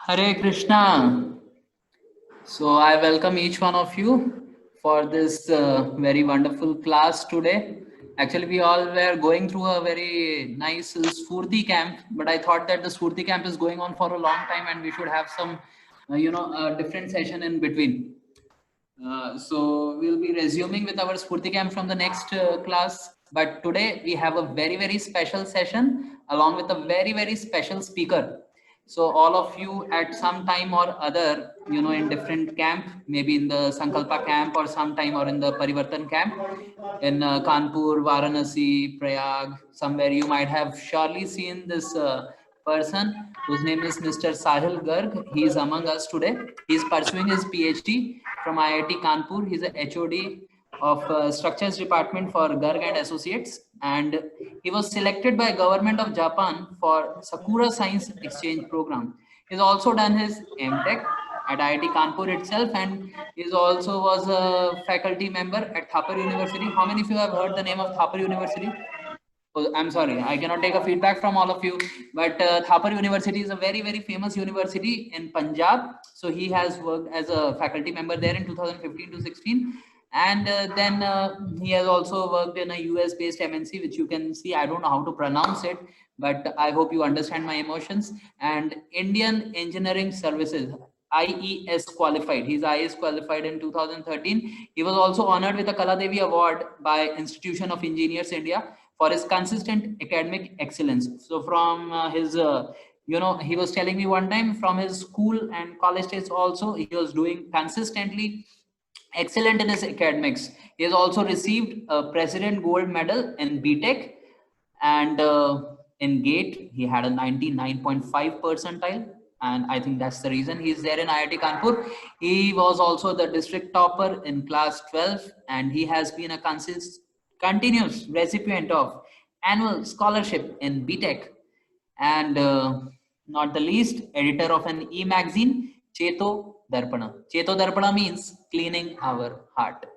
Hare Krishna. So I welcome each one of you for this very wonderful class today. Actually, we all were going through a very nice Spurti camp, but I thought that the Spurti camp is going on for a long time and we should have some, a different session in between. So we'll be resuming with our Spurti camp from the next class. But today we have a very, very special session along with a very, very special speaker. So all of you at some time or other, in different camp, maybe in the Sankalpa camp or sometime or in the Parivartan camp in Kanpur, Varanasi, Prayag, somewhere you might have surely seen this person whose name is Mr. Sahil Garg. He is among us today. He is pursuing his PhD from IIT Kanpur. He's a HOD of Structures Department for Garg and Associates, and he was selected by Government of Japan for Sakura Science Exchange Program. He's also done his MTech at IIT Kanpur itself, and he also was a faculty member at Thapar University. How many of you have heard the name of Thapar University? Oh, I'm sorry, I cannot take a feedback from all of you, but Thapar University is a very, very famous university in Punjab. So he has worked as a faculty member there in 2015 to 16. And then he has also worked in a US based MNC, which you can see. I don't know how to pronounce it, but I hope you understand my emotions. And Indian Engineering Services, IES qualified. He's IES qualified in 2013. He was also honored with a Kaladevi Award by Institution of Engineers India for his consistent academic excellence. So from he was telling me one time from his school and college days also, he was doing consistently excellent in his academics. He has also received a President Gold Medal in BTech, and in GATE, he had a 99.5 percentile. And I think that's the reason he's there in IIT Kanpur. He was also the district topper in class 12, and he has been a continuous recipient of annual scholarship in BTech, and not the least, editor of an e-magazine, Cheto Darpana. Cheto Darpana means cleaning our heart.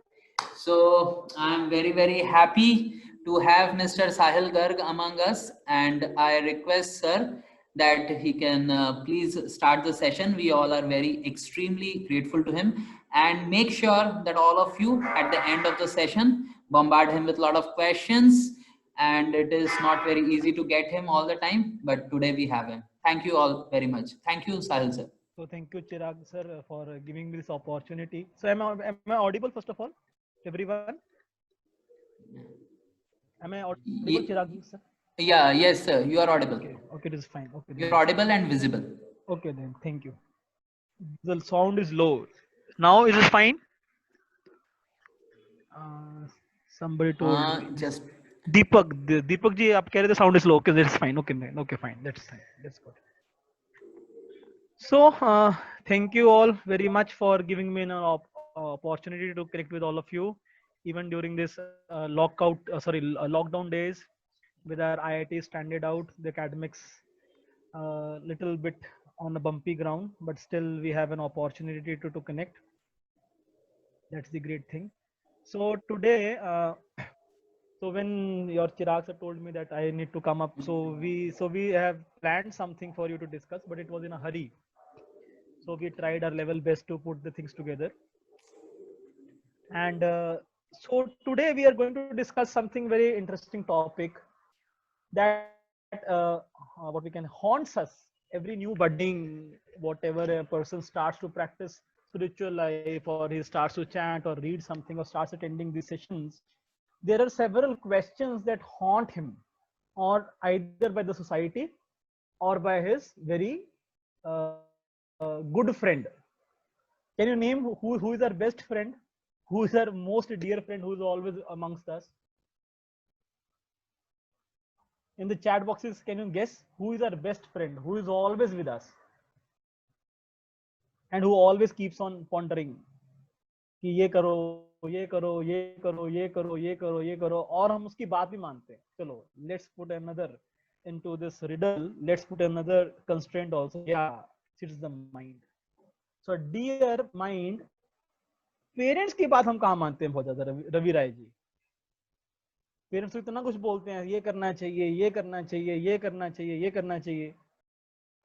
So I'm very, very happy to have Mr. Sahil Garg among us, and I request sir that he can please start the session. We all are very extremely grateful to him, and make sure that all of you at the end of the session bombard him with a lot of questions, and it is not very easy to get him all the time, but today we have him. Thank you all very much. Thank you, Sahil sir. So thank you, Chirag sir, for giving me this opportunity. So am I audible first of all, everyone? Am I audible, Chirag sir? Yeah, yes, sir. You are audible. Okay, this is fine. Okay, You're audible and visible. Okay, then thank you. The sound is low. Now is it fine? Somebody told me. Just Deepak ji, आप कह रहे थे sound is low. Okay, that's fine. Okay, fine. That's fine. That's good. So thank you all very much for giving me an opportunity to connect with all of you, even during this lockdown days, with our IIT standard out, the academics little bit on a bumpy ground, but still we have an opportunity to connect. That's the great thing. So today, so when your Chirag sir told me that I need to come up, so we have planned something for you to discuss, but it was in a hurry. So we tried our level best to put the things together. And so today we are going to discuss something very interesting topic that what we can haunts us every new budding, whatever a person starts to practice spiritual life, or he starts to chant or read something or starts attending these sessions. There are several questions that haunt him, or either by the society or by his very good friend. Can you name who is our best friend? Who is our most dear friend who is always amongst us? In the chat boxes, can you guess who is our best friend, who is always with us and who always keeps on pondering कि ये करो ये करो ये करो ये करो ये करो ये करो, और हम उसकी बात भी मानते हैं. चलो, let's put another into this riddle. Let's put another constraint also. Yeah, it's the mind. So dear mind, parents की बात हम कहाँ मानते हैं बहुत ज्यादा. रवि राय जी, पेरेंट्स तो इतना कुछ बोलते हैं, ये करना चाहिए, ये करना चाहिए, ये करना चाहिए, ये करना चाहिए.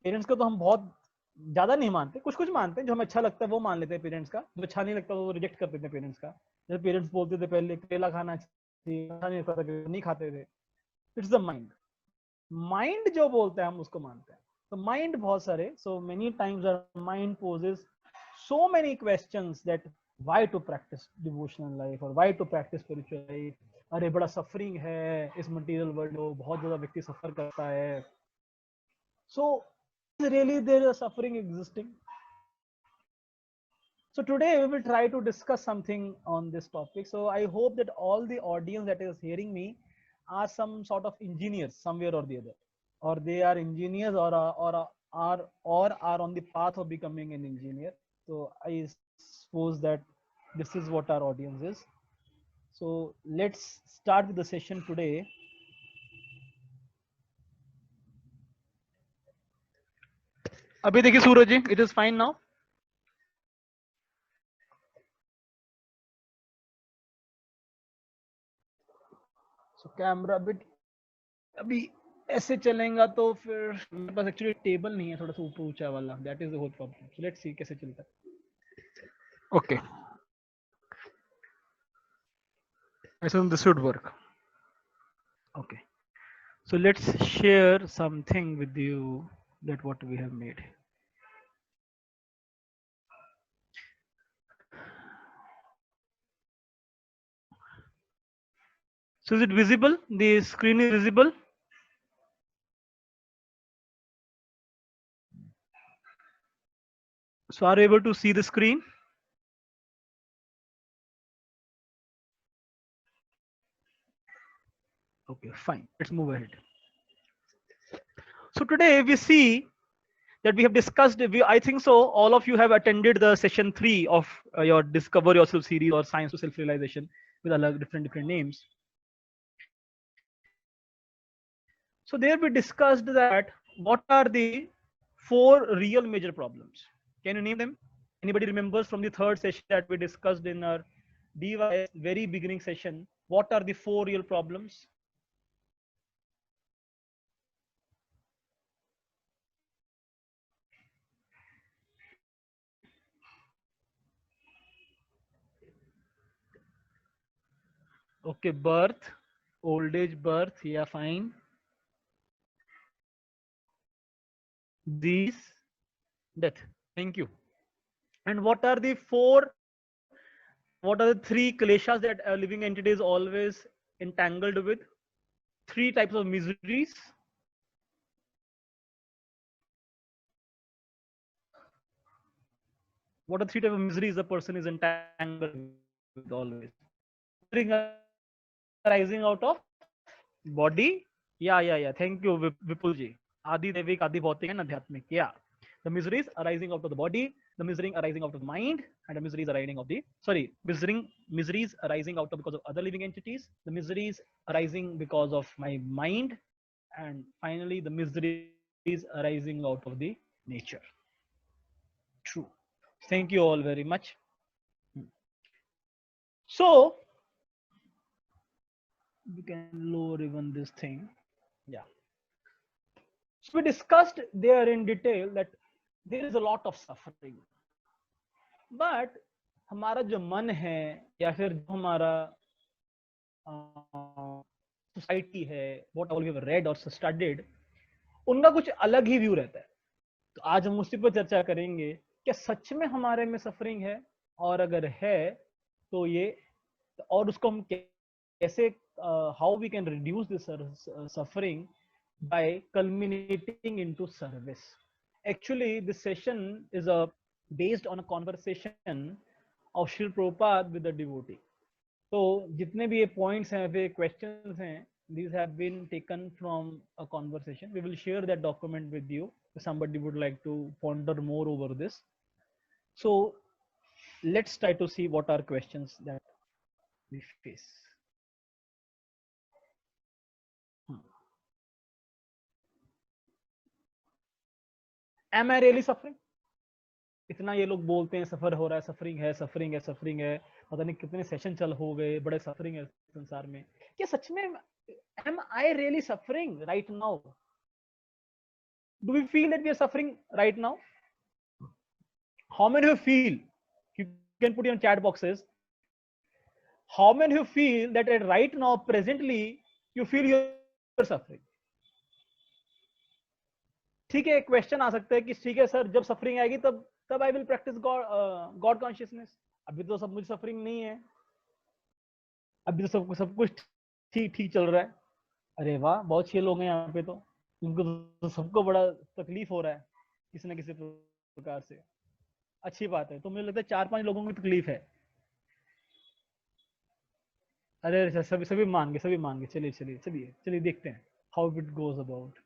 पेरेंट्स को तो हम बहुत ज्यादा नहीं मानते, कुछ कुछ मानते हैं, जो हमें अच्छा लगता है वो मान लेते हैं पेरेंट्स का, जो अच्छा नहीं लगता वो रिजेक्ट कर देते हैं पेरेंट्स का। जैसे पेरेंट्स बोलते थे पहले करेला खाना चाहिए, अच्छा नहीं लगता था, नहीं खाते थे। इट्स द माइंड, माइंड जो बोलता है हम उसको मानते हैं। तो माइंड बहुत सारे, so many times our mind poses so many questions that why to practice devotional life or why to practice spiritual life। अरे बड़ा सफरिंग है इस मटेरियल वर्ल्ड में, बहुत ज्यादा व्यक्ति सफर करता है। So really there is a suffering existing? So today we will try to discuss something on this topic. So I hope that all the audience that is hearing me are some sort of engineers somewhere or the other, or they are engineers or are on the path of becoming an engineer. So I suppose that this is what our audience is. So let's start with the session today. अभी देखिए सूरज जी, it is fine now. So camera bit अभी ऐसे चलेगा तो फिर मेरे पास actually table नहीं है, थोड़ा सा ऊपर ऊंचा वाला, that is the whole problem. So let's see कैसे चलता है। Okay, I think this should work. Okay, so let's share something with you that what we have made. So is it visible? The screen is visible? So are you able to see the screen? Okay, fine. Let's move ahead. So today we see that we have discussed, I think so all of you have attended the session 3 of your Discover Yourself series or Science to Self-Realization with different names. So there we discussed that what are the 4 real major problems. Can you name them? Anybody remembers from the third session that we discussed in our DYS very beginning session, what are the 4 real problems? Okay, birth, old age, birth, yeah, fine. These, death. Thank you. And what are the 3 kleshas that a living entity is always entangled with? 3 types of miseries. What are 3 types of miseries a person is entangled with always? Arising out of body. Yeah. Thank you, Vipulji. Adi Devik, Adi Bhautik and Adhyatmik. Yeah. The miseries arising out of the body, the misery arising out of the mind, and the miseries arising of the miseries arising out of because of other living entities, the miseries arising because of my mind, and finally the miseries arising out of the nature. True. Thank you all very much. So we can lower even this thing. Yeah. So we discussed there in detail that there is a lot of suffering, but हमारा जो मन है या फिर जो हमारा society है, what all we have read or studied, उनका कुछ अलग ही व्यू रहता है। तो आज हम उसी पर चर्चा करेंगे, क्या सच में हमारे में सफरिंग है, और अगर है तो ये, और उसको हम कैसे, how we can reduce this suffering by culminating into service. Actually, this session is based on a conversation of Srila Prabhupada with the devotee. So, जितने भी ये points हैं, वे questions हैं, these have been taken from a conversation. We will share that document with you if somebody would like to ponder more over this. So, let's try to see what are questions that we face. Am I really suffering? इतना ये लोग बोलते हैं सफर हो रहा है, suffering है, suffering है, सफरिंग है, पता नहीं कितने सेशन चल हो गए, बड़े सफरिंग है संसार में। क्या सच में am I really suffering right now? Do we feel that we are suffering right now? how many of you feel, you can put in chat boxes, how many of you feel that at right now presently you feel you're suffering? ठीक है, एक question आ सकता है कि ठीक है sir, जब suffering आएगी तब तब I will practice God consciousness. अभी तो सब मुझे सफरिंग नहीं है, अभी तो सब कुछ ठीक ठीक चल रहा है. अरे वाह, बहुत अच्छे लोग हैं यहाँ पे, तो उनको तो सबको बड़ा तकलीफ हो रहा है किसी ना किसी प्रकार से. अच्छी बात है. तो मुझे लगता है 4-5 लोगों को तकलीफ है. अरे सभी सभी मान गए, सभी मान गए. चलिए चलिए चलिए चलिए देखते हैं how it goes about.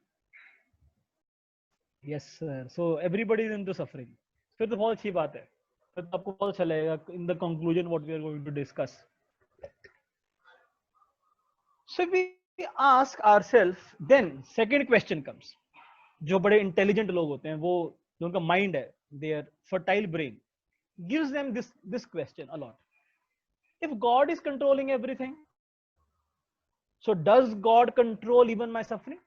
Yes sir, so everybody is into suffering. फिर तो बहुत अच्छी बात है, फिर तो आपको बहुत अच्छा लगेगा in the conclusion what we are going to discuss. So we ask ourself, then second question comes. जो बड़े इंटेलिजेंट लोग होते हैं, वो जो उनका माइंड है, their fertile brain gives them this question a lot. If God is controlling everything, so does God control even my suffering?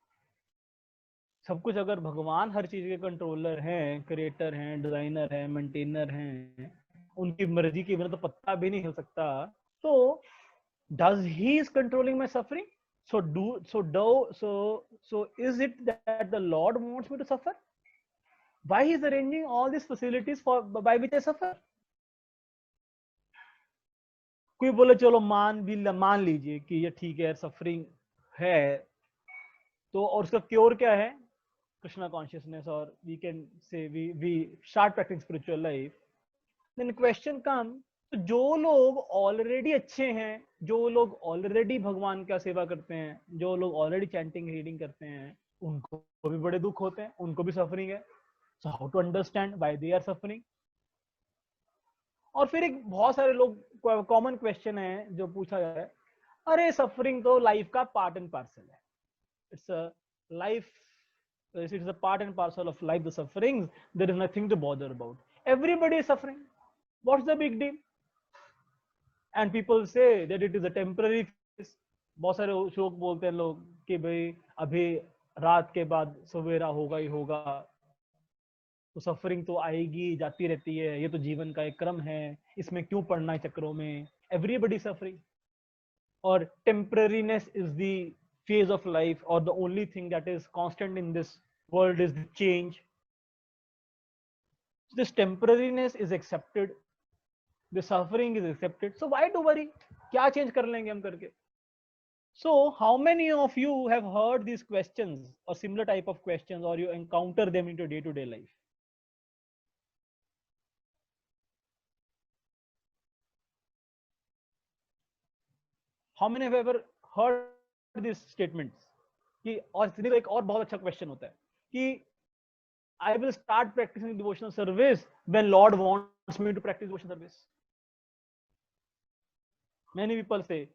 सब कुछ अगर भगवान हर चीज के कंट्रोलर हैं, क्रिएटर हैं, डिजाइनर हैं, मेंटेनर हैं, उनकी मर्जी के बिना तो पत्ता भी नहीं हिल सकता, तो does he is controlling my suffering? So is it that the Lord wants me to suffer? Why he is arranging all these facilities for by which I suffer? कोई बोले चलो मान लीजिए कि ये ठीक है, सफरिंग है, तो और उसका क्योर क्या है? Krishna consciousness, or we can say we start practicing spiritual life. Then question come, तो जो लोग ऑलरेडी अच्छे हैं, जो लोग ऑलरेडी भगवान का सेवा करते हैं, जो लोग ऑलरेडी चैंटिंग रीडिंग करते हैं, उनको भी बड़े दुख होते हैं, उनको भी सफरिंग है. So how to understand why they are suffering? और फिर एक बहुत सारे लोग, कॉमन क्वेश्चन है जो पूछा जाता है, अरे सफरिंग तो लाइफ का पार्ट एंड पार्सल है. It's a life, it is a part and parcel of life, the sufferings. There is nothing to bother about. Everybody is suffering. What's the big deal? And people say that it is a temporary phase. बहुत सारे लोग बोलते हैं लोग कि भाई अभी रात के बाद सवेरा होगा ही होगा, तो सफरिंग तो आएगी जाती रहती है, ये तो जीवन का एक क्रम है, इसमें क्यों पड़ना है चक्रों में. Everybody suffering. और temporariness is the phase of life, or the only thing that is constant in this world is the change. This temporariness is accepted, the suffering is accepted, so why to worry? Kya change kar lenge hum karke? So how many of you have heard these questions or similar type of questions, or you encounter them into day to day life? How many have ever heard these statements? कि और एक और बहुत अच्छा question होता है कि I will start practicing devotional service when Lord wants me to practice devotional service. Many people say,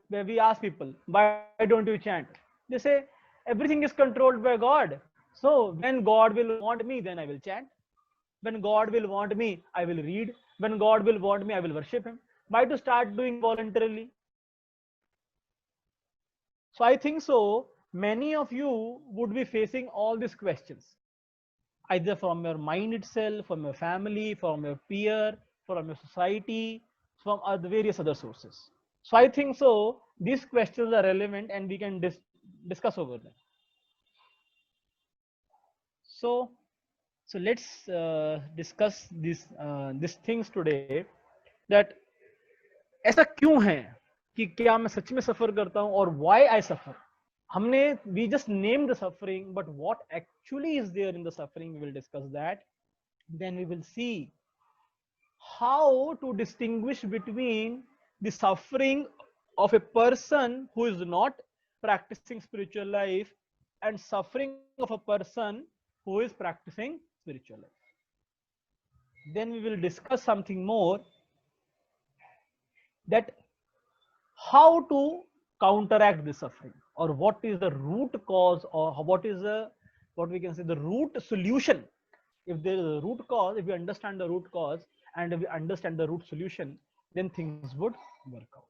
when we ask people, why don't you chant? They say, everything is controlled by God. So when God will want me, then I will chant. When God will want me, I will read. When God will want me, I will worship him. Why to start doing voluntarily? So I think so, many of you would be facing all these questions, either from your mind itself, from your family, from your peer, from your society, from various other sources. So I think so, these questions are relevant and we can discuss over them. So let's discuss these things today, that ऐसा क्यों है कि क्या मैं सच में सफर करता हूं, और why I suffer. हमने we just named the suffering, but what actually is there in the suffering, we will discuss that. Then we will see how to distinguish between the suffering of a person who is not practicing spiritual life and suffering of a person who is practicing spiritual life. Then we will discuss something more, that how to counteract the suffering, or what is the root cause, or what is what we can say the root solution. If there is a root cause, if we understand the root cause and if we understand the root solution, then things would work out.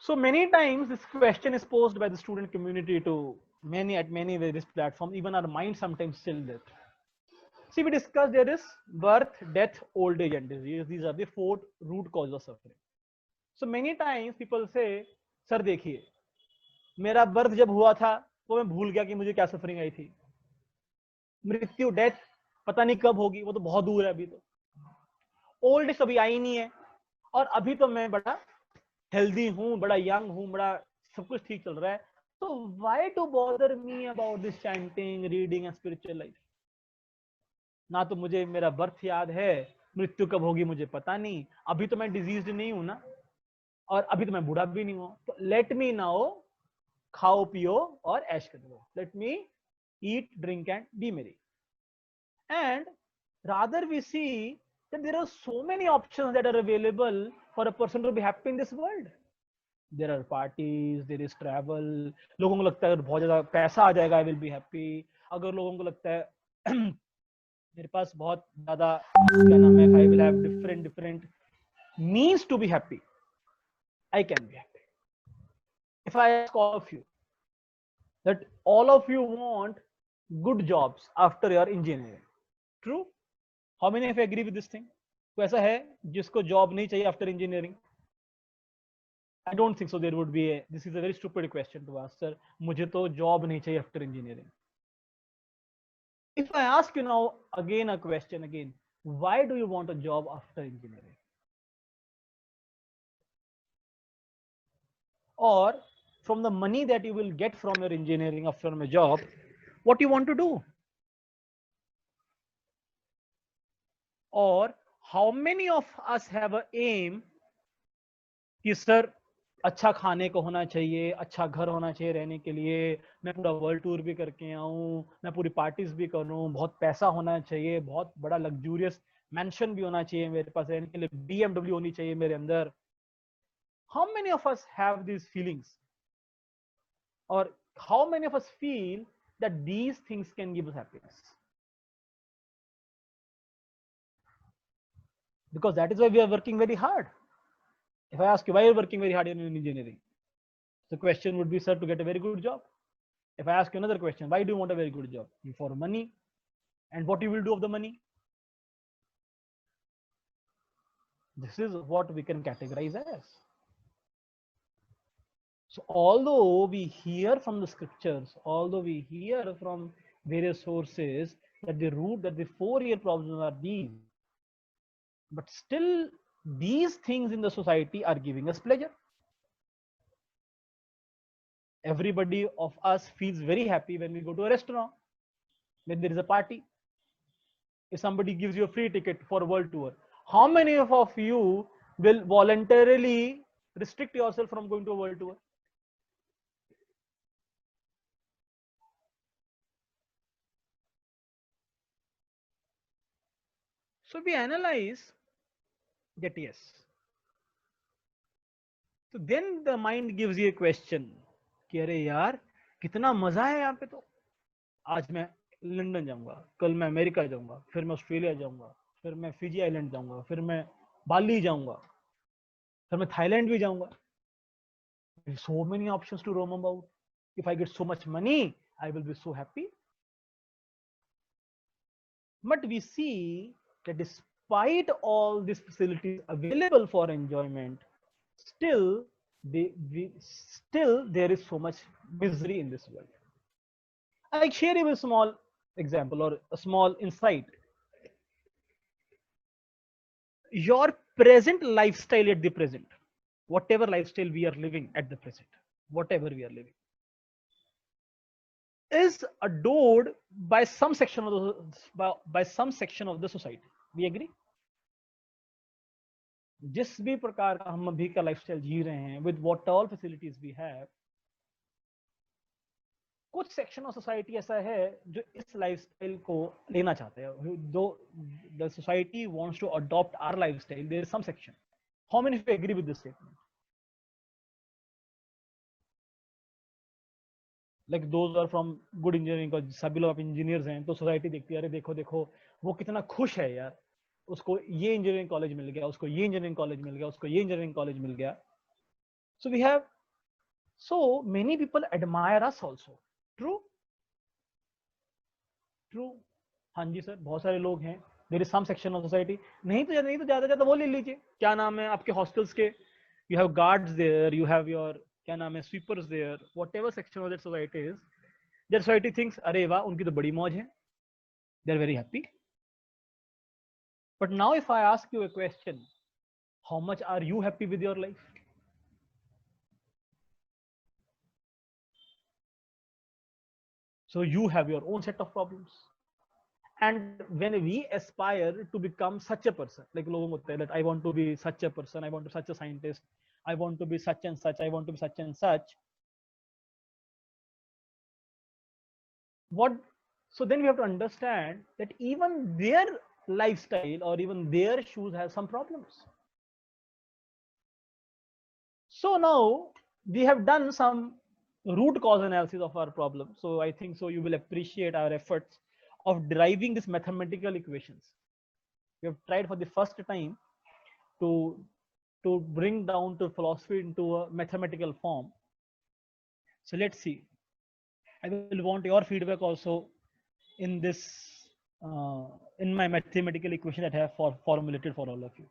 So many times this question is posed by the student community to many various platforms. Even our mind sometimes still that. See, we discussed there is birth, death, old age, and disease. These are the four root causes of suffering. So many times people say, sir देखिए, मेरा birth जब हुआ था तो मैं भूल गया कि मुझे क्या सफरिंग आई थी. मृत्यु, डेथ, पता नहीं कब होगी, वो तो बहुत दूर है अभी तो. ओल्ड एज कभी आई नहीं है, और अभी तो मैं बड़ा हेल्दी हूँ, बड़ा यंग हूँ, बड़ा सब कुछ ठीक चल रहा है. तो why to bother me about this chanting, reading and spiritual life? ना तो मुझे मेरा बर्थ याद है, मृत्यु कब होगी मुझे पता नहीं, अभी तो मैं डिजीज्ड नहीं हूं ना, और अभी तो मैं बूढ़ा भी नहीं हूं. तो लेट मी नाउ खाओ पियो और ऐश करो. Let me eat, drink and be merry. And rather we see that there are so many options that are available for a person to be happy in this world. There are parties, there is travel. लोगों को लगता है अगर बहुत ज्यादा पैसा आ जाएगा I will be happy. अगर लोगों को लगता है मेरे पास बहुत ज्यादा क्या नाम है, I will have different means to be happy, I can be happy. If I ask all of you that all of you want good jobs after your engineering, true? How many of you agree with this thing? तो ऐसा है जिसको job नहीं चाहिए after engineering? I don't think so. There would be a, this is a very stupid question to ask, sir. मुझे तो job नहीं चाहिए after engineering. If I ask you now again a question again, why do you want a job after engineering? Or from the money that you will get from your engineering or from a job, what you want to do? Or how many of us have a aim कि sir अच्छा खाने को होना चाहिए, अच्छा घर होना चाहिए रहने के लिए, मैं पूरा वर्ल्ड टूर भी करके आऊं, मैं पूरी पार्टीज भी करूं, बहुत पैसा होना चाहिए, बहुत बड़ा लग्जूरियस मैंशन भी होना चाहिए मेरे पास रहने के लिए, BMW होनी चाहिए मेरे अंदर. How many of us have these feelings? Or how many of us feel that these things can give us happiness? Because that is why we are working very hard. If I ask you why you're working very hard in engineering, the question would be, sir, to get a very good job. If I ask you another question, why do you want a very good job? For money. And what you will do of the money? This is what we can categorize as. So although we hear from the scriptures, although we hear from various sources that the root, that the 4-year problems are these, but still these things in the society are giving us pleasure. Everybody of us feels very happy when we go to a restaurant, when there is a party. If somebody gives you a free ticket for a world tour, how many of you will voluntarily restrict yourself from going to a world tour? So we analyze that yes. So then the mind gives you a question कि अरे यार कितना मजा है यहाँ पे. तो आज मैं लंदन जाऊंगा, कल मैं अमेरिका जाऊंगा, फिर मैं ऑस्ट्रेलिया जाऊंगा, फिर मैं फिजी आइलैंड जाऊंगा, फिर मैं बाली जाऊंगा, फिर मैं थाईलैंड भी जाऊंगा. So many options to roam about. If I get so much money, I will be so happy. But we see that despite all these facilities available for enjoyment, still there is so much misery in this world. I share you a small example or a small insight. Your present lifestyle at the present, whatever lifestyle we are living at the present, whatever we are living, is adored by some section of the society. We agree? जिस भी प्रकार का हम अभी का lifestyle जी रहे हैं, with what all facilities we have, कुछ सेक्शन ऑफ सोसाइटी ऐसा है जो इस लाइफस्टाइल को लेना चाहते हैं. Though the society wants to adopt our lifestyle, there is some section. How many of you agree with this statement? Like those are from good engineering, का सभी लोग इंजीनियर्स हैं, तो सोसाइटी देखती है अरे देखो देखो वो कितना खुश है यार, उसको ये इंजीनियरिंग कॉलेज मिल गया, उसको ये इंजीनियरिंग कॉलेज मिल गया, उसको ये इंजीनियरिंग कॉलेज मिल गया. So we have So many people admire us also. True? True. हाँ जी सर, बहुत सारे लोग हैं. There is some section of society. नहीं तो ज़्यादा वो ले लीजिए. क्या नाम है आपके hostels के? You have guards there. You have your क्या नाम है sweepers there. Whatever section of that society is, that society thinks अरे वाह उनकी तो बड़ी मौज है. They are very happy. But now if I ask you a question, how much are you happy with your life? So you have your own set of problems. And when we aspire to become such a person, like लोगों को होता है that I want to be such a person, I want to be such a scientist, I want to be such and such, I want to be such and such. What? So then we have to understand that even their lifestyle or even their shoes have some problems. So now we have done some root cause analysis of our problem. So I think so you will appreciate our efforts of deriving these mathematical equations. We have tried for the first time to bring down to philosophy into a mathematical form. So let's see. I will want your feedback also in this in my mathematical equation that I have formulated for all of you.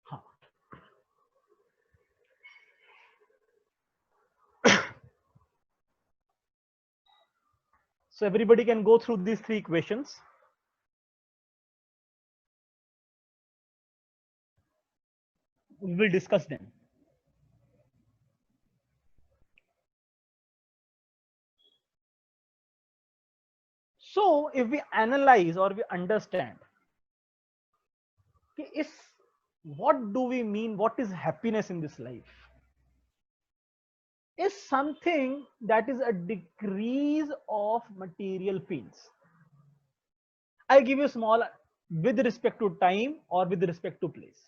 Huh. So everybody can go through these three equations. We will discuss them. So if we analyze or we understand, what do we mean? What is happiness in this life? Is something that is a decrease of material pains. I'll give you small with respect to time or with respect to place.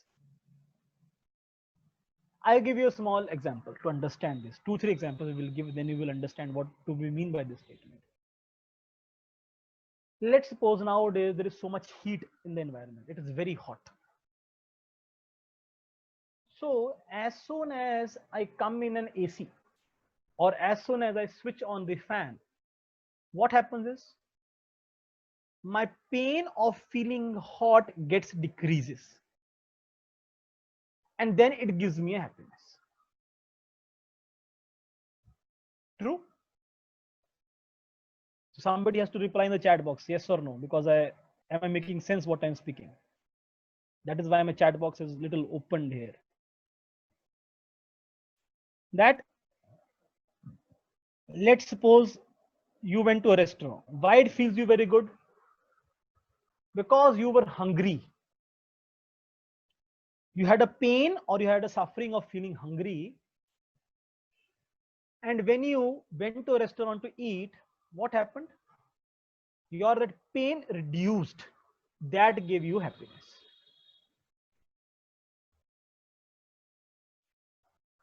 I'll give you a small example to understand this. 2-3 examples we will give, then you will understand what do we mean by this statement. Let's suppose nowadays there is so much heat in the environment. It is very hot. So as soon as I come in an AC or as soon as I switch on the fan, what happens is my pain of feeling hot gets decreases. And then it gives me a happiness. True? So somebody has to reply in the chat box, yes or no, because am I making sense what I'm speaking? That is why my chat box is little opened here. That let's suppose you went to a restaurant. Why it feels you very good? Because you were hungry. You had a pain or you had a suffering of feeling hungry. And when you went to a restaurant to eat, what happened? Your that pain reduced. That gave you happiness.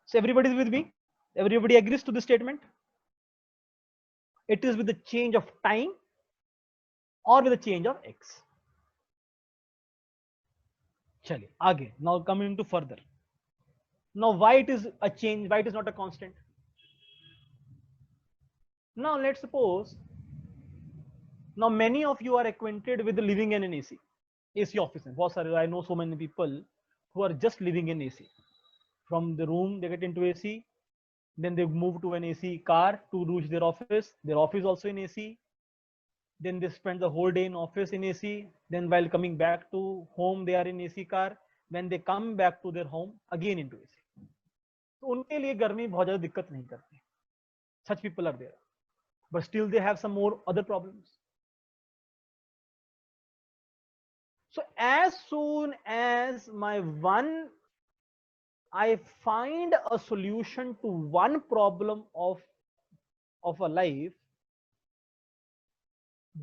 So everybody is with me? Everybody agrees to this statement? It is with the change of time or with the change of x. Chale, aage. Now coming to further. Now why it is a change? Why it is not a constant? Now let's suppose. Now many of you are acquainted with living in an AC office. I know so many people who are just living in AC. From the room they get into AC, then they move to an AC car to reach their office. Their office also in AC. Then they spend the whole day in office in AC. Then while coming back to home, they are in AC car. When they come back to their home, again into AC. तो उनके लिए गर्मी बहुत ज़्यादा दिक्कत नहीं करती. Such people are there, but still they have some more other problems. So as soon as I find a solution to one problem of a life,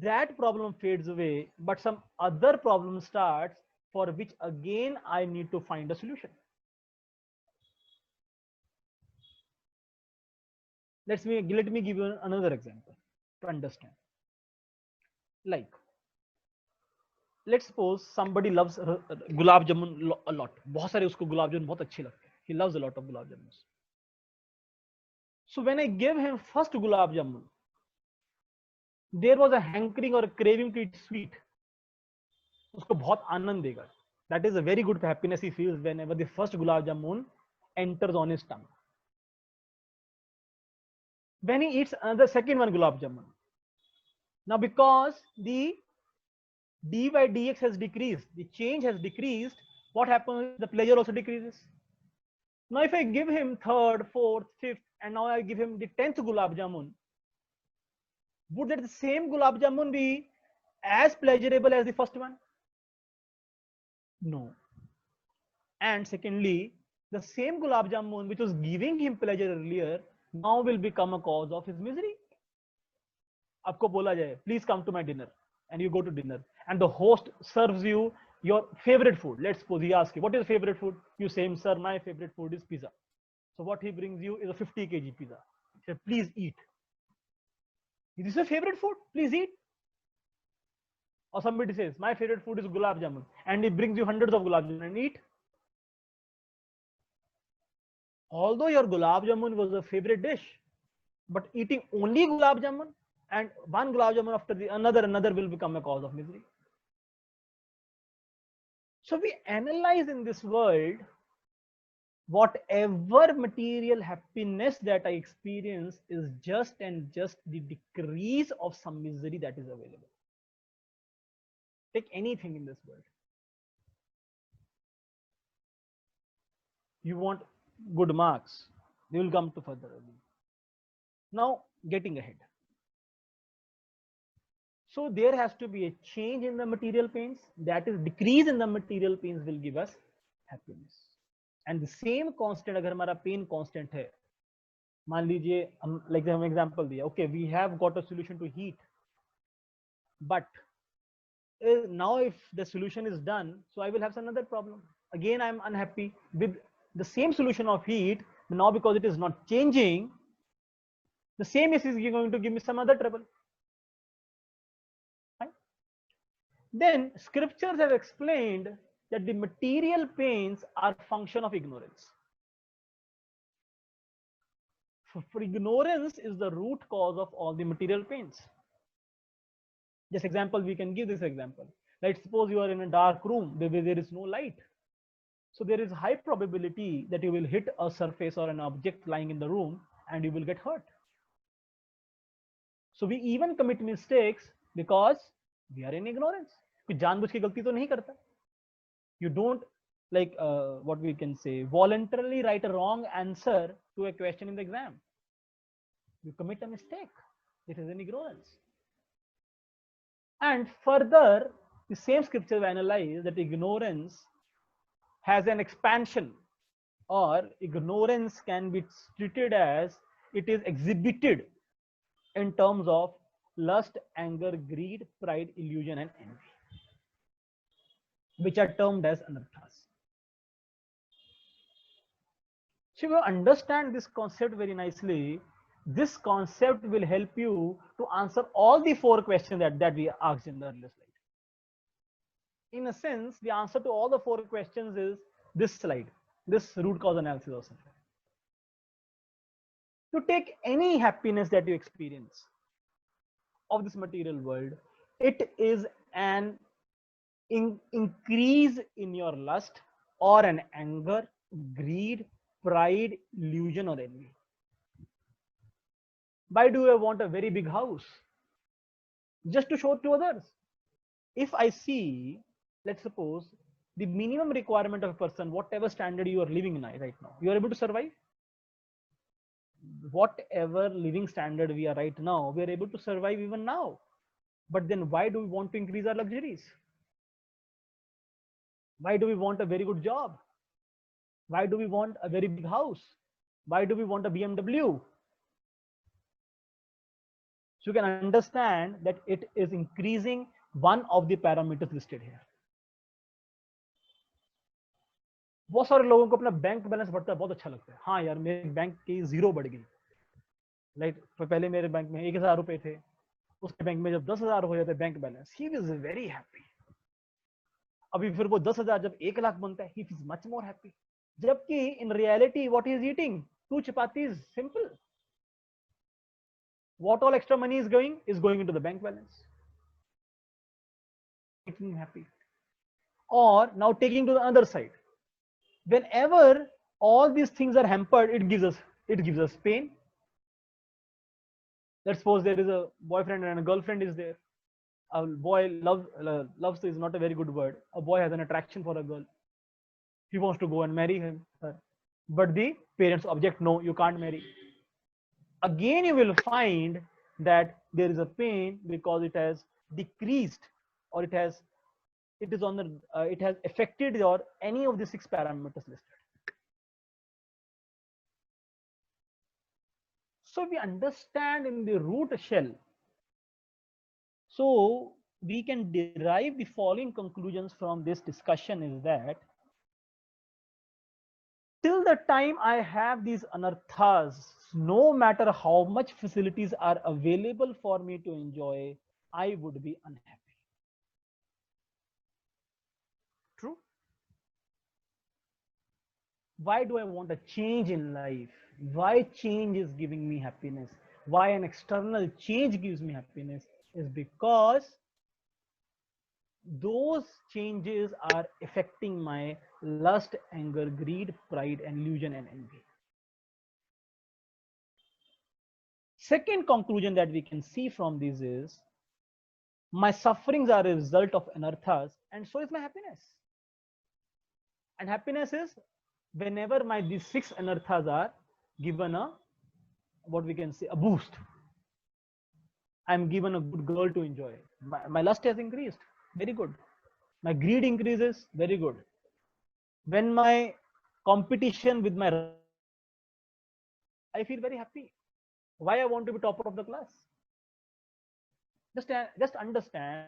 that problem fades away, but some other problem starts for which again I need to find a solution. Let me give you another example to understand. Like let's suppose somebody loves gulab jamun a lot. बहुत सारे उसको गुलाब जामुन बहुत अच्छे लगते हैं. He loves a lot of gulab jamuns. So when I gave him first gulab jamun, there was a hankering or a craving to eat sweet. उसको बहुत आनंद देगा. That is a very good happiness he feels whenever the first gulab jamun enters on his tongue. When he eats another second one gulab jamun, now because the d by dx has decreased, the change has decreased, what happens? The pleasure also decreases. Now if I give him third, fourth, fifth, and now I give him the 10th gulab jamun, would that the same gulab jamun be as pleasurable as the first one? No. And secondly, the same gulab jamun which was giving him pleasure earlier now will become a cause of his misery. आपको बोला जाए, please come to my dinner, and you go to dinner, and the host serves you your favorite food. Let's suppose he asks you, what is your favorite food? You say, sir, my favorite food is pizza. So what he brings you is a 50 kg pizza. He said, please eat. This is your favorite food, please eat. Or somebody says, my favorite food is gulab jamun, and he brings you hundreds of gulab jamun and eat. Although your gulab jamun was a favorite dish, but eating only gulab jamun and one gulab jamun after the another will become a cause of misery. So we analyze in this world whatever material happiness that I experience is just and just the decrease of some misery that is available. Take anything in this world. You want good marks, you will come to further early. Now getting ahead. So there has to be a change in the material pains, that is decrease in the material pains will give us happiness. And the same constant, अगर हमारा pain constant है, मान लीजिए हम like हम example दिया, okay, we have got a solution to heat, but now if the solution is done, so I will have another problem. Again, I am unhappy with the same solution of heat. Now because it is not changing, the same is going to give me some other trouble. Right? Then scriptures have explained that the material pains are function of ignorance. For ignorance is the root cause of all the material pains. Just example, we can give this example. Let's suppose you are in a dark room where there is no light. So there is high probability that you will hit a surface or an object lying in the room and you will get hurt. So we even commit mistakes because we are in ignorance. कोई जानबूझ के गलती तो नहीं करता. You don't like what we can say voluntarily write a wrong answer to a question in the exam. You commit a mistake. It is an ignorance. And further, the same scripture analyze that ignorance has an expansion, or ignorance can be treated as it is exhibited in terms of lust, anger, greed, pride, illusion, and envy, which are termed as anarthas. So if you understand this concept very nicely, this concept will help you to answer all the 4 questions that we asked in the earlier slide. In a sense, the answer to all the 4 questions is this slide, this root cause analysis of suffering. To take any happiness that you experience of this material world, it is an increase in your lust or an anger, greed, pride, illusion, or envy. Why do I want a very big house? Just to show it to others. If I see, let's suppose, the minimum requirement of a person, whatever standard you are living in right now, you are able to survive. Whatever living standard we are right now, we are able to survive even now. But then why do we want to increase our luxuries? Why do we want a very good job? Why do we want a very big house? Why do we want a BMW? So you can understand that it is increasing one of the parameters listed here. बहुत सारे लोगों को अपना bank balance बढ़ता है, बहुत अच्छा लगता है. हाँ यार, मेरे बैंक की 0 बढ़ गई. लाइक पहले मेरे बैंक में 1000 रुपए थे, उसके बैंक में जब 10,000 हो जाते bank balance, he was very happy. अभी फिर वो 10,000 जब 1 लाख बनता है, he feels much more happy. जबकि in reality what he is eating, 2 chapatis, simple. What all extra money is going into the bank balance. Making him happy. Or now taking to the other side, whenever all these things are hampered, it gives us pain. Let's suppose there is a boyfriend and a girlfriend is there. A boy loves is not a very good word. A boy has an attraction for a girl. He wants to go and marry her, but the parents object. No, you can't marry. Again, you will find that there is a pain because it has decreased, or it has affected your any of the 6 parameters listed. So we understand in the root shell. So we can derive the following conclusions from this discussion is that till the time I have these anarthas, no matter how much facilities are available for me to enjoy, I would be unhappy. True? Why do I want a change in life? Why change is giving me happiness? Why an external change gives me happiness is because those changes are affecting my lust, anger, greed, pride, and illusion and envy. Second conclusion that we can see from this is my sufferings are a result of anarthas, and so is my happiness. And happiness is whenever these 6 anarthas are given a, what we can say, a boost. I'm given a good girl to enjoy. My lust has increased. Very good. My greed increases. Very good. When my competition with my, I feel very happy. Why I want to be topper of the class? Just understand.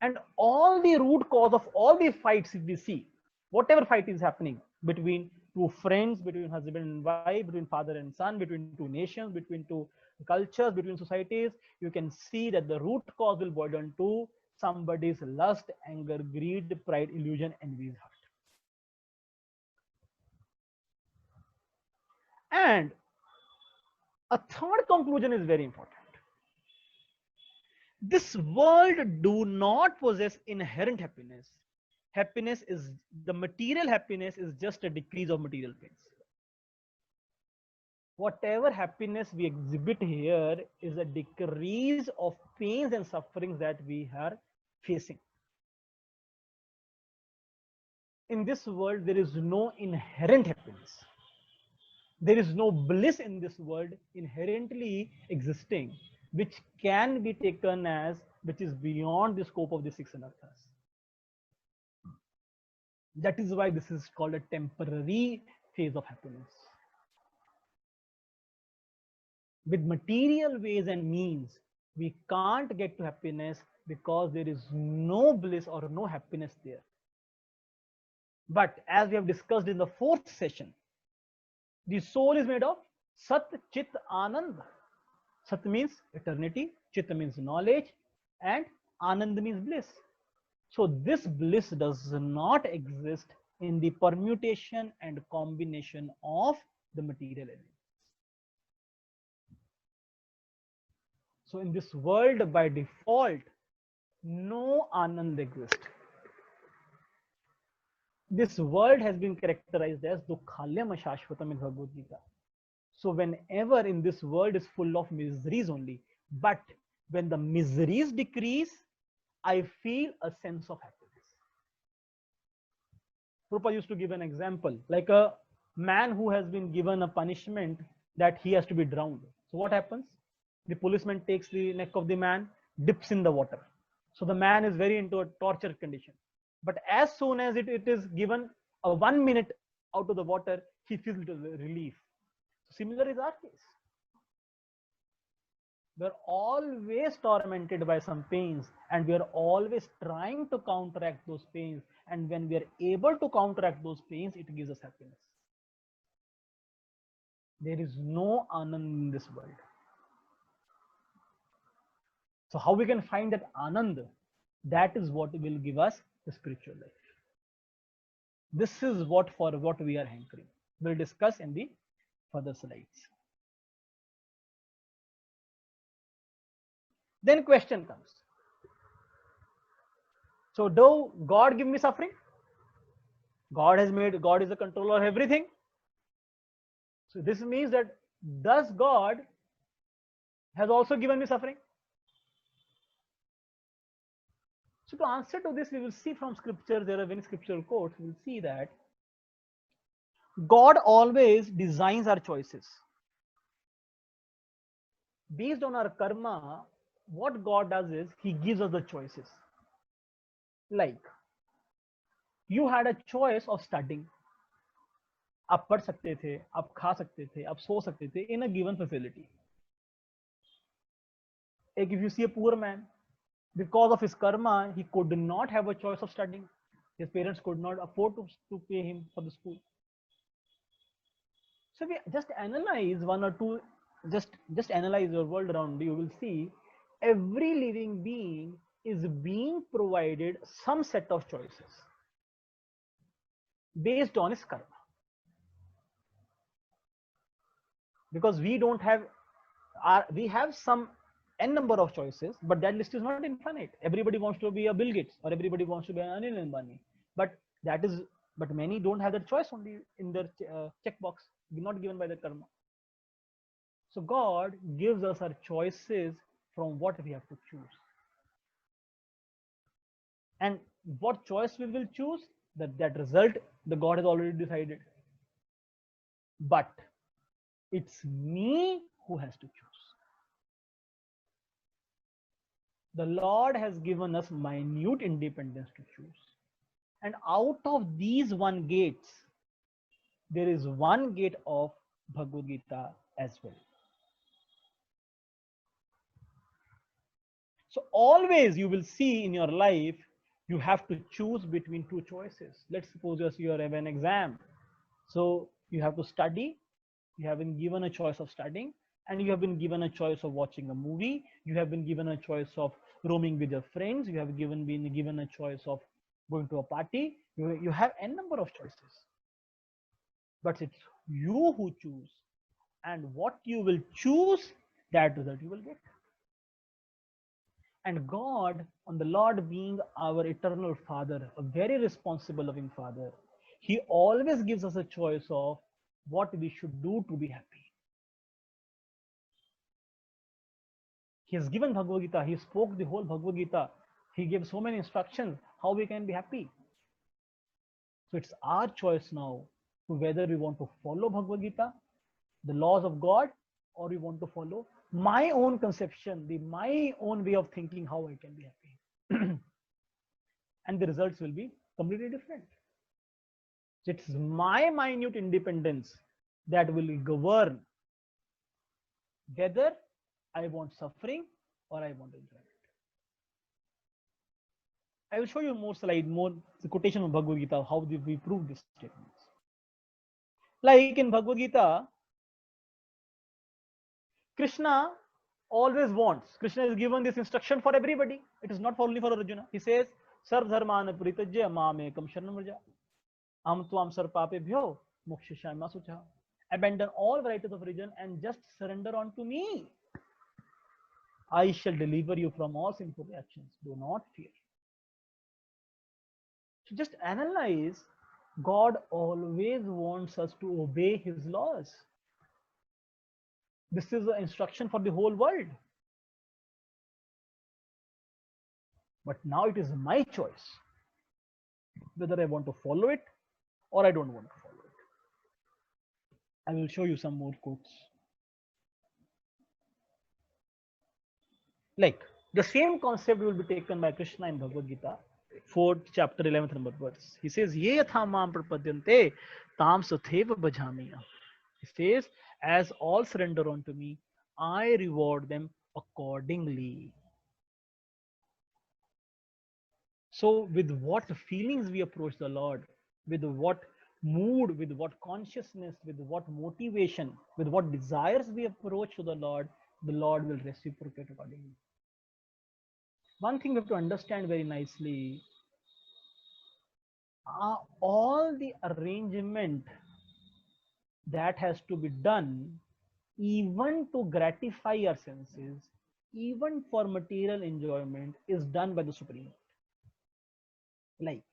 And all the root cause of all the fights, if we see, whatever fight is happening between 2 friends, between husband and wife, between father and son, between 2 nations, between 2 cultures, between societies, you can see that the root cause will boil down to somebody's lust, anger, greed, pride, illusion, envy, heart. And a third conclusion is very important. This world do not possess inherent happiness. Happiness is the material happiness is just a decrease of material pains. Whatever happiness we exhibit here is a decrease of pains and sufferings that we are facing. In this world, there is no inherent happiness. There is no bliss in this world inherently existing, which can be taken as, which is beyond the scope of the 6 anarthas. That is why this is called a temporary phase of happiness. With material ways and means, we can't get to happiness because there is no bliss or no happiness there. But as we have discussed in the 4th session, the soul is made of Sat, Chit, Anand. Sat means eternity, Chit means knowledge, and Anand means bliss. So this bliss does not exist in the permutation and combination of the material elements. So in this world, by default, no Anand exists. This world has been characterized as Dukhalyam Shashvatam in Bhagavad Gita. So whenever in this world is full of miseries only, but when the miseries decrease, I feel a sense of happiness. Prabhupada used to give an example, like a man who has been given a punishment that he has to be drowned. So what happens? The policeman takes the neck of the man, dips in the water. So the man is very into a torture condition. But as soon as it is given a 1 minute out of the water, he feels relief. Similar is our case. We're always tormented by some pains, and we are always trying to counteract those pains. And when we are able to counteract those pains, it gives us happiness. There is no Anand in this world. So how we can find that Anand? That is what will give us the spiritual life. This is what we are hankering. We'll discuss in the further slides. Then question comes. So do God give me suffering? God is the controller of everything. So this means that does God has also given me suffering? So to answer to this, we will see from scripture, there are many scriptural quotes, we will see that God always designs our choices. Based on our karma, what God does is He gives us the choices. Like, you had a choice of studying. आप पढ़ सकते थे, आप खा सकते थे, आप सो सकते थे in a given facility. Like if you see a poor man, because of his karma, he could not have a choice of studying. His parents could not afford to pay him for the school. So we just analyze one or two, just analyze your world around you. You will see every living being is being provided some set of choices based on his karma. Because we don't have, we have some n number of choices, but that list is not infinite. Everybody wants to be a Bill Gates or everybody wants to be an Anil Ambani, but many don't have that choice only in their checkbox, not given by the karma. So God gives us our choices from what we have to choose, and what choice we will choose, that result the God has already decided. But it's me who has to choose. The Lord has given us minute independence to choose. And out of these one gates, there is one gate of Bhagavad Gita as well. So always you will see in your life, you have to choose between two choices. Let's suppose you have an exam. So you have to study. You have been given a choice of studying, and you have been given a choice of watching a movie. You have been given a choice of roaming with your friends. You have been given a choice of going to a party. You have n number of choices, but it's you who choose, and what you will choose, that result you will get. And God, on the Lord being our eternal Father, a very responsible, loving Father, He always gives us a choice of what we should do to be happy. He has given Bhagavad Gita. He spoke the whole Bhagavad Gita. He gave so many instructions how we can be happy. So it's our choice now to whether we want to follow Bhagavad Gita, the laws of God, or we want to follow my own conception, my own way of thinking how I can be happy. And the results will be completely different. So it's my minute independence that will govern whether I want suffering or I want enjoyment. I will show you more slide, more the quotation of Bhagavad Gita, how we prove these statements. Like in Bhagavad Gita, Krishna always wants. Krishna is given this instruction for everybody. It is not only for Arjuna. He says, Sarv dharmana parityajya mamekam sharanam vraja. Am tvam sarpapebhyo mokshishayama sucha. Abandon all varieties of religion and just surrender unto me. I shall deliver you from all sinful actions. Do not fear. So just analyze, God always wants us to obey His laws. This is the instruction for the whole world. But now it is my choice whether I want to follow it or I don't want to follow it. I will show you some more quotes. Like the same concept will be taken by Krishna in Bhagavad Gita, 4th chapter, 11th number verse. He says, Ye yatha mam prapadyante tam satheva bhajami. He says, as all surrender unto me, I reward them accordingly. So with what feelings we approach the Lord, with what mood, with what consciousness, with what motivation, with what desires we approach to the Lord will reciprocate accordingly. one thing we have to understand very nicely, all the arrangement that has to be done, even to gratify our senses, even for material enjoyment, is done by the Supreme Lord. Like,